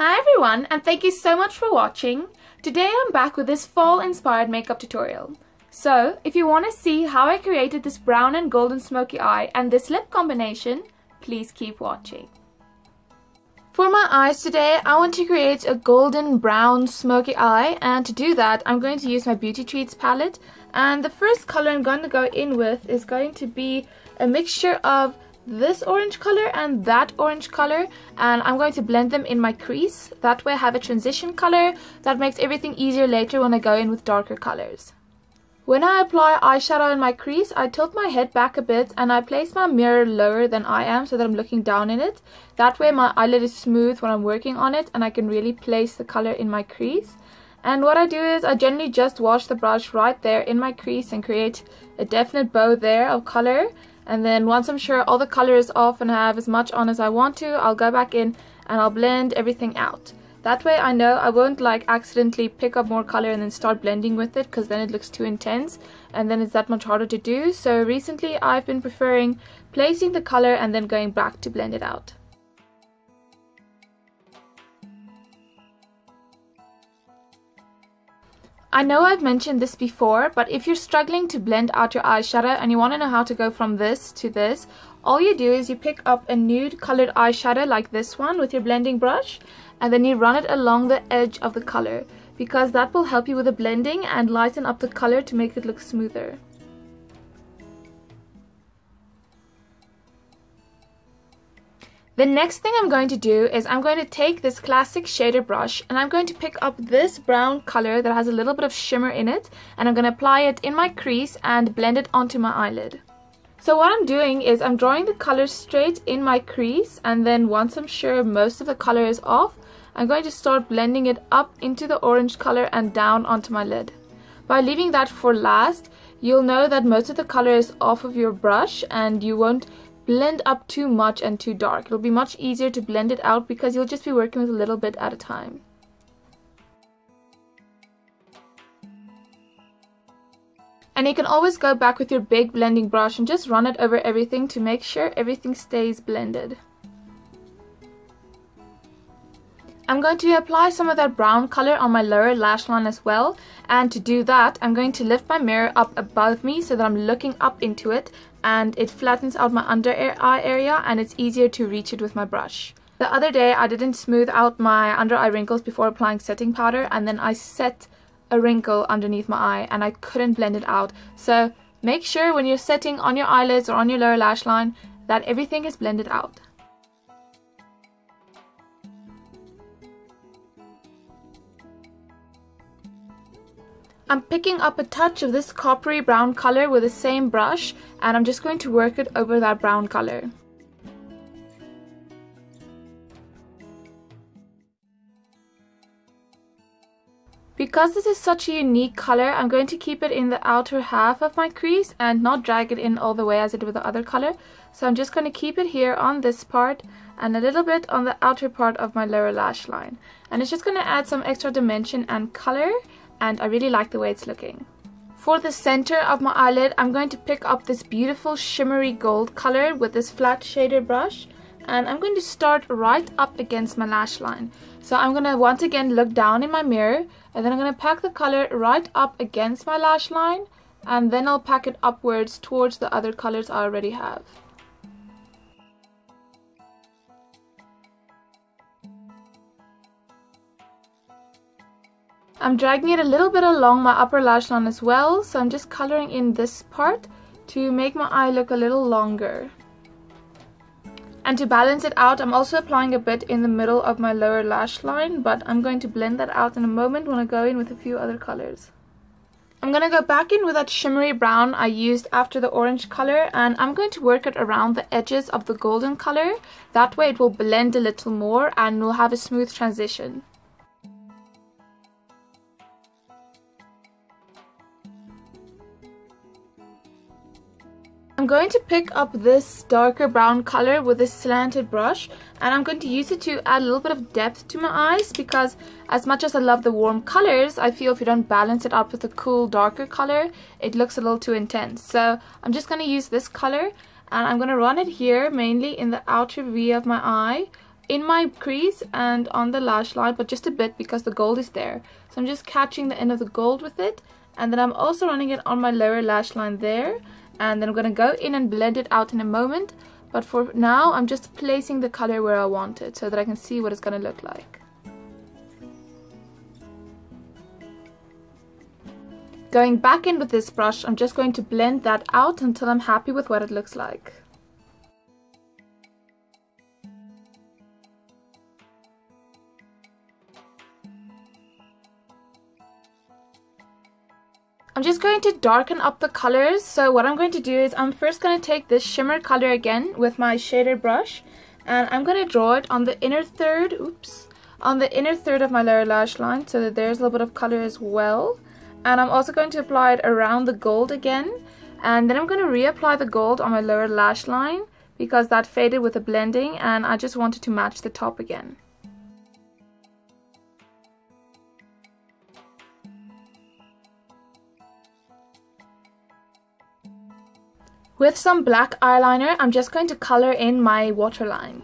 Hi everyone, and thank you so much for watching. Today I'm back with this fall inspired makeup tutorial. So, if you want to see how I created this brown and golden smoky eye and this lip combination, please keep watching. For my eyes today, I want to create a golden brown smoky eye, and to do that I'm going to use my Beauty Treats palette, and the first color I'm going to go in with is going to be a mixture of this orange color and that orange color, and I'm going to blend them in my crease. That way I have a transition color that makes everything easier later when I go in with darker colors. When I apply eyeshadow in my crease, I tilt my head back a bit and I place my mirror lower than I am so that I'm looking down in it. That way my eyelid is smooth when I'm working on it and I can really place the color in my crease. And what I do is I generally just wash the brush right there in my crease and create a definite bow there of color. And then once I'm sure all the color is off and I have as much on as I want to, I'll go back in and I'll blend everything out. That way I know I won't like accidentally pick up more color and then start blending with it, because then it looks too intense and then it's that much harder to do. So recently I've been preferring placing the color and then going back to blend it out. I know I've mentioned this before, but if you're struggling to blend out your eyeshadow and you want to know how to go from this to this, all you do is you pick up a nude colored eyeshadow like this one with your blending brush, and then you run it along the edge of the color, because that will help you with the blending and lighten up the color to make it look smoother. The next thing I'm going to do is I'm going to take this classic shader brush and I'm going to pick up this brown color that has a little bit of shimmer in it, and I'm going to apply it in my crease and blend it onto my eyelid. So what I'm doing is I'm drawing the color straight in my crease, and then once I'm sure most of the color is off, I'm going to start blending it up into the orange color and down onto my lid. By leaving that for last, you'll know that most of the color is off of your brush and you won't blend up too much and too dark. It'll be much easier to blend it out because you'll just be working with a little bit at a time. And you can always go back with your big blending brush and just run it over everything to make sure everything stays blended. I'm going to apply some of that brown color on my lower lash line as well, and to do that I'm going to lift my mirror up above me so that I'm looking up into it and it flattens out my under eye area and it's easier to reach it with my brush. The other day I didn't smooth out my under eye wrinkles before applying setting powder, and then I set a wrinkle underneath my eye and I couldn't blend it out. So make sure when you're setting on your eyelids or on your lower lash line that everything is blended out. I'm picking up a touch of this coppery brown color with the same brush, and I'm just going to work it over that brown color. Because this is such a unique color, I'm going to keep it in the outer half of my crease and not drag it in all the way as I did with the other color. So I'm just going to keep it here on this part and a little bit on the outer part of my lower lash line. And it's just going to add some extra dimension and color, and I really like the way it's looking. For the center of my eyelid, I'm going to pick up this beautiful shimmery gold color with this flat shader brush, and I'm going to start right up against my lash line. So I'm going to once again look down in my mirror, and then I'm going to pack the color right up against my lash line, and then I'll pack it upwards towards the other colors I already have. I'm dragging it a little bit along my upper lash line as well, so I'm just coloring in this part to make my eye look a little longer. And to balance it out, I'm also applying a bit in the middle of my lower lash line, but I'm going to blend that out in a moment when I go in with a few other colors. I'm going to go back in with that shimmery brown I used after the orange color, and I'm going to work it around the edges of the golden color. That way it will blend a little more and we'll have a smooth transition. I'm going to pick up this darker brown color with this slanted brush, and I'm going to use it to add a little bit of depth to my eyes, because as much as I love the warm colors, I feel if you don't balance it out with a cool darker color, it looks a little too intense. So I'm just going to use this color and I'm going to run it here mainly in the outer V of my eye in my crease and on the lash line, but just a bit because the gold is there. So I'm just catching the end of the gold with it, and then I'm also running it on my lower lash line there, and then I'm going to go in and blend it out in a moment. But for now, I'm just placing the color where I want it so that I can see what it's going to look like. Going back in with this brush, I'm just going to blend that out until I'm happy with what it looks like. I'm just going to darken up the colors. So what I'm going to do is I'm first going to take this shimmer color again with my shader brush, and I'm going to draw it on the inner third, on the inner third of my lower lash line so that there's a little bit of color as well. And I'm also going to apply it around the gold again, and then I'm going to reapply the gold on my lower lash line because that faded with the blending and I just wanted to match the top again. With some black eyeliner, I'm just going to color in my waterline.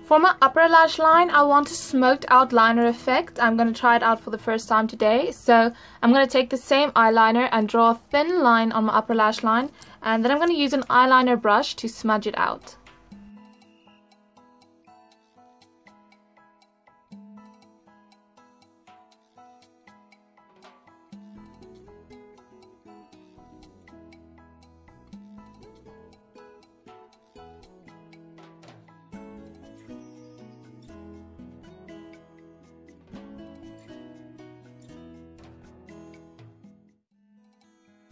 For my upper lash line, I want a smoked out liner effect. I'm going to try it out for the first time today. So I'm going to take the same eyeliner and draw a thin line on my upper lash line, and then I'm going to use an eyeliner brush to smudge it out.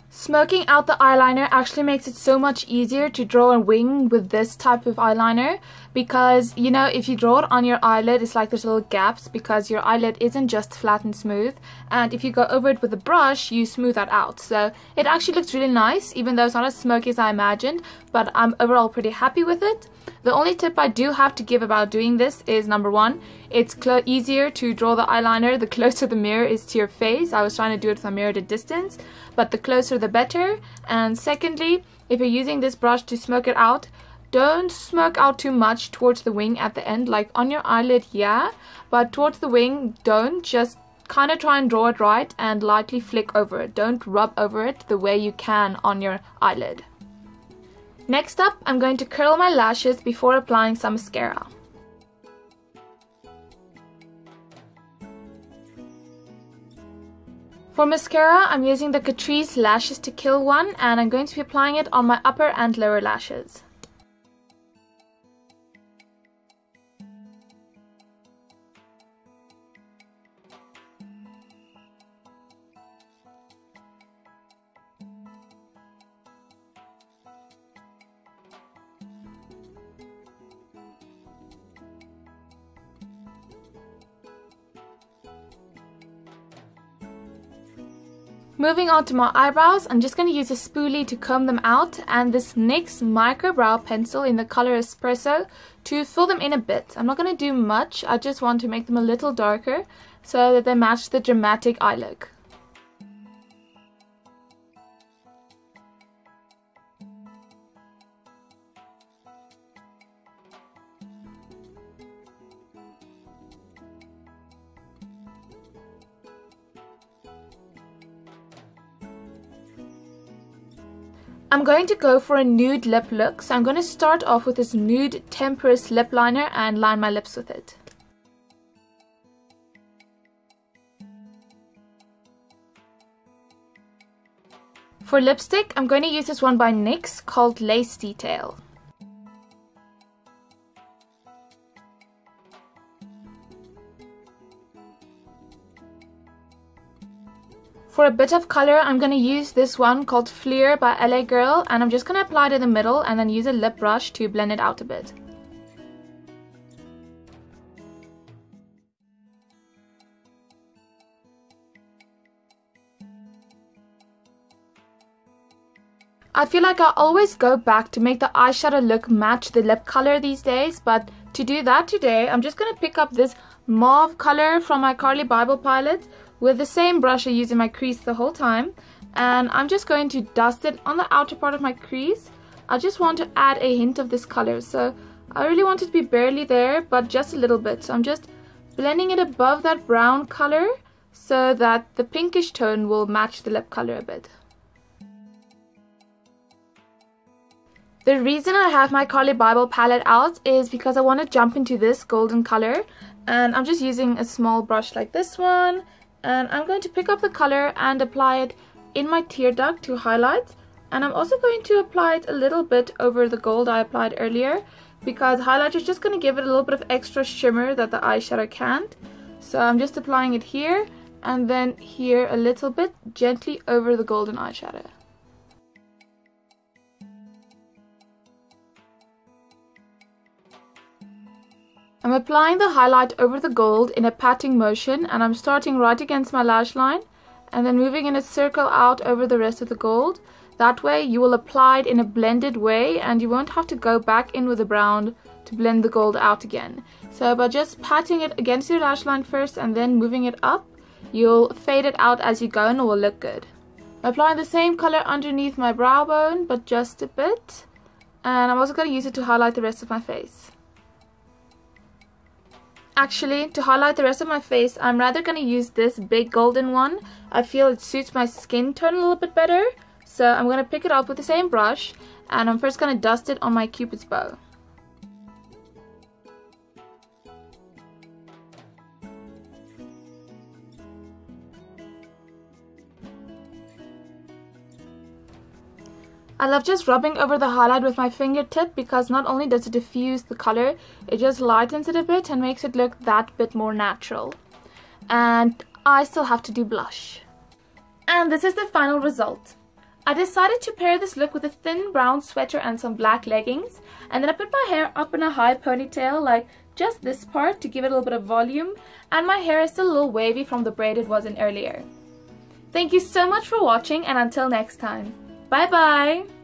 Smoking out the eyeliner actually makes it so much easier to draw a wing with this type of eyeliner, because you know, if you draw it on your eyelid, it's like there's little gaps because your eyelid isn't just flat and smooth, and if you go over it with a brush, you smooth that out. So it actually looks really nice, even though it's not as smoky as I imagined, but I'm overall pretty happy with it. The only tip I do have to give about doing this is, number one, it's easier to draw the eyeliner the closer the mirror is to your face. I was trying to do it with a mirror at a distance, but the closer the better. And secondly, if you're using this brush to smoke it out, don't smoke out too much towards the wing at the end. Like on your eyelid, yeah, but towards the wing, don't. Just kind of try and draw it right and lightly flick over it. Don't rub over it the way you can on your eyelid. Next up, I'm going to curl my lashes before applying some mascara. For mascara, I'm using the Catrice Lashes to Kill one, and I'm going to be applying it on my upper and lower lashes. Moving on to my eyebrows, I'm just going to use a spoolie to comb them out, and this NYX micro brow pencil in the color Espresso to fill them in a bit. I'm not going to do much, I just want to make them a little darker so that they match the dramatic eye look. I'm going to go for a nude lip look, so I'm going to start off with this Nude Temptress lip liner and line my lips with it. For lipstick, I'm going to use this one by NYX called Lace Detail. For a bit of color, I'm going to use this one called Fleur by LA Girl, and I'm just going to apply it in the middle and then use a lip brush to blend it out a bit. I feel like I always go back to make the eyeshadow look match the lip color these days, but to do that today, I'm just going to pick up this mauve color from my Carli Bybel palette, with the same brush I use in my crease the whole time, and I'm just going to dust it on the outer part of my crease. I just want to add a hint of this color, so I really want it to be barely there, but just a little bit. So I'm just blending it above that brown color so that the pinkish tone will match the lip color a bit. The reason I have my Carli Bybel palette out is because I want to jump into this golden color, and I'm just using a small brush like this one, and I'm going to pick up the color and apply it in my tear duct to highlight, and I'm also going to apply it a little bit over the gold I applied earlier, because highlighter is just going to give it a little bit of extra shimmer that the eyeshadow can't. So I'm just applying it here and then here a little bit, gently over the golden eyeshadow. I'm applying the highlight over the gold in a patting motion, and I'm starting right against my lash line and then moving in a circle out over the rest of the gold. That way you will apply it in a blended way and you won't have to go back in with the brown to blend the gold out again. So by just patting it against your lash line first and then moving it up, you'll fade it out as you go and it will look good. I'm applying the same color underneath my brow bone, but just a bit. And I'm also going to use it to highlight the rest of my face. Actually, to highlight the rest of my face, I'm rather going to use this big golden one. I feel it suits my skin tone a little bit better. So I'm going to pick it up with the same brush, and I'm first going to dust it on my cupid's bow. I love just rubbing over the highlight with my fingertip because not only does it diffuse the color, it just lightens it a bit and makes it look that bit more natural. And I still have to do blush. And this is the final result. I decided to pair this look with a thin brown sweater and some black leggings, and then I put my hair up in a high ponytail, like just this part to give it a little bit of volume, and my hair is still a little wavy from the braid it was in earlier. Thank you so much for watching, and until next time. Bye bye!